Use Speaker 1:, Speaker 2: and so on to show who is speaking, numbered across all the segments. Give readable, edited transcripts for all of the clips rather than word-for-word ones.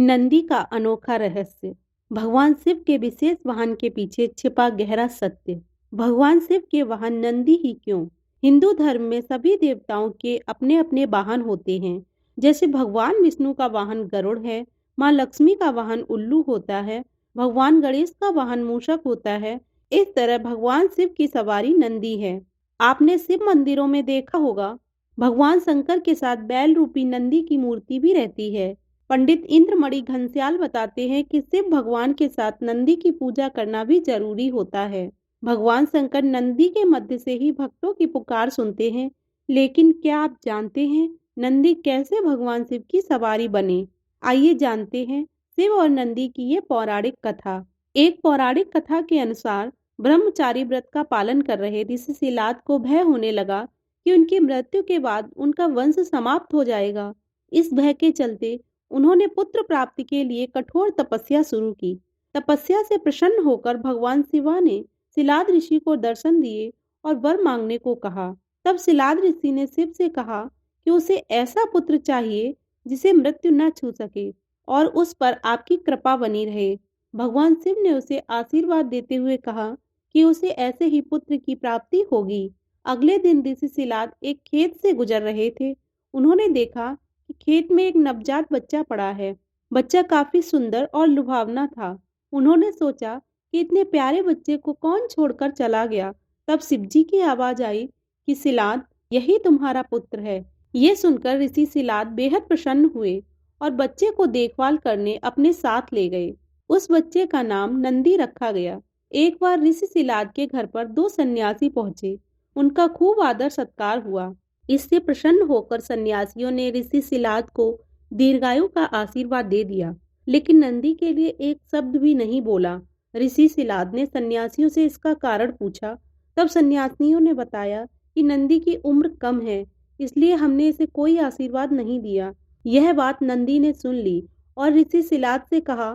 Speaker 1: नंदी का अनोखा रहस्य। भगवान शिव के विशेष वाहन के पीछे छिपा गहरा सत्य। भगवान शिव के वाहन नंदी ही क्यों? हिंदू धर्म में सभी देवताओं के अपने अपने वाहन होते हैं। जैसे भगवान विष्णु का वाहन गरुड़ है, माँ लक्ष्मी का वाहन उल्लू होता है, भगवान गणेश का वाहन मूषक होता है। इस तरह भगवान शिव की सवारी नंदी है। आपने शिव मंदिरों में देखा होगा, भगवान शंकर के साथ बैल रूपी नंदी की मूर्ति भी रहती है। पंडित इंद्रमणि घनश्याल बताते हैं कि शिव भगवान के साथ नंदी की पूजा करना भी जरूरी होता है। भगवान शंकर नंदी के मध्य से ही भक्तों की पुकार सुनते हैं। लेकिन क्या आप जानते हैं नंदी कैसे भगवान शिव की सवारी बने? आइए जानते हैं शिव और नंदी की ये पौराणिक कथा। एक पौराणिक कथा के अनुसार ब्रह्मचारी व्रत का पालन कर रहे ऋषि शिलाद को भय होने लगा कि उनकी मृत्यु के बाद उनका वंश समाप्त हो जाएगा। इस भय के चलते उन्होंने पुत्र प्राप्ति के लिए कठोर तपस्या शुरू की। तपस्या से प्रसन्न होकर भगवान शिवा ने शिलाद ऋषि को दर्शन दिए और वर मांगने को कहा। तब शिलाद ऋषि ने शिव से कहा कि उसे ऐसा पुत्र चाहिए जिसे मृत्यु न छू सके और उस पर आपकी कृपा बनी रहे। भगवान शिव ने उसे आशीर्वाद देते हुए कहा कि उसे ऐसे ही पुत्र की प्राप्ति होगी। अगले दिन ऋषि शिलाद एक खेत से गुजर रहे थे। उन्होंने देखा कि खेत में एक नवजात बच्चा पड़ा है। बच्चा काफी सुंदर और लुभावना था। उन्होंने सोचा कि इतने प्यारे बच्चे को कौन छोड़कर चला गया। तब शिवजी की आवाज आई कि शिलाद, यही तुम्हारा पुत्र है। ये सुनकर ऋषि शिलाद बेहद प्रसन्न हुए और बच्चे को देखभाल करने अपने साथ ले गए। उस बच्चे का नाम नंदी रखा गया। एक बार ऋषि शिलाद के घर पर दो सन्यासी पहुंचे। उनका खूब आदर सत्कार हुआ। इससे प्रसन्न होकर सन्यासियों ने ऋषि शिलाद को दीर्घायु का आशीर्वाद दे दिया, लेकिन नंदी के लिए एक शब्द भी नहीं बोला। ऋषि शिलाद ने सन्यासियों से इसका कारण पूछा। तब सन्यासियों ने बताया कि नंदी की उम्र कम है, इसलिए हमने इसे कोई आशीर्वाद नहीं दिया। यह बात नंदी ने सुन ली और ऋषि शिलाद से कहा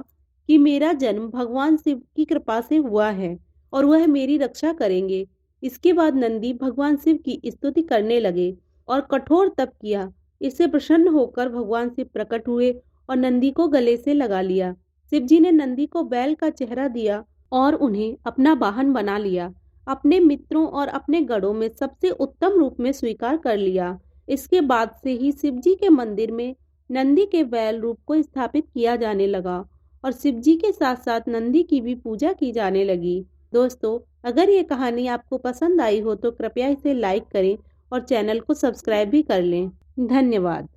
Speaker 1: कि मेरा जन्म भगवान शिव की कृपा से हुआ है और वह मेरी रक्षा करेंगे। इसके बाद नंदी भगवान शिव की स्तुति करने लगे और कठोर तप किया। इससे प्रसन्न होकर भगवान शिव प्रकट हुए और नंदी को गले से लगा लिया। शिवजी ने नंदी को बैल का चेहरा दिया और उन्हें अपना वाहन बना लिया। अपने मित्रों और अपने गणों में सबसे उत्तम रूप में स्वीकार कर लिया। इसके बाद से ही शिवजी के मंदिर में नंदी के बैल रूप को स्थापित किया जाने लगा और शिवजी के साथ साथ नंदी की भी पूजा की जाने लगी। दोस्तों, अगर ये कहानी आपको पसंद आई हो तो कृपया इसे लाइक करें और चैनल को सब्सक्राइब भी कर लें। धन्यवाद।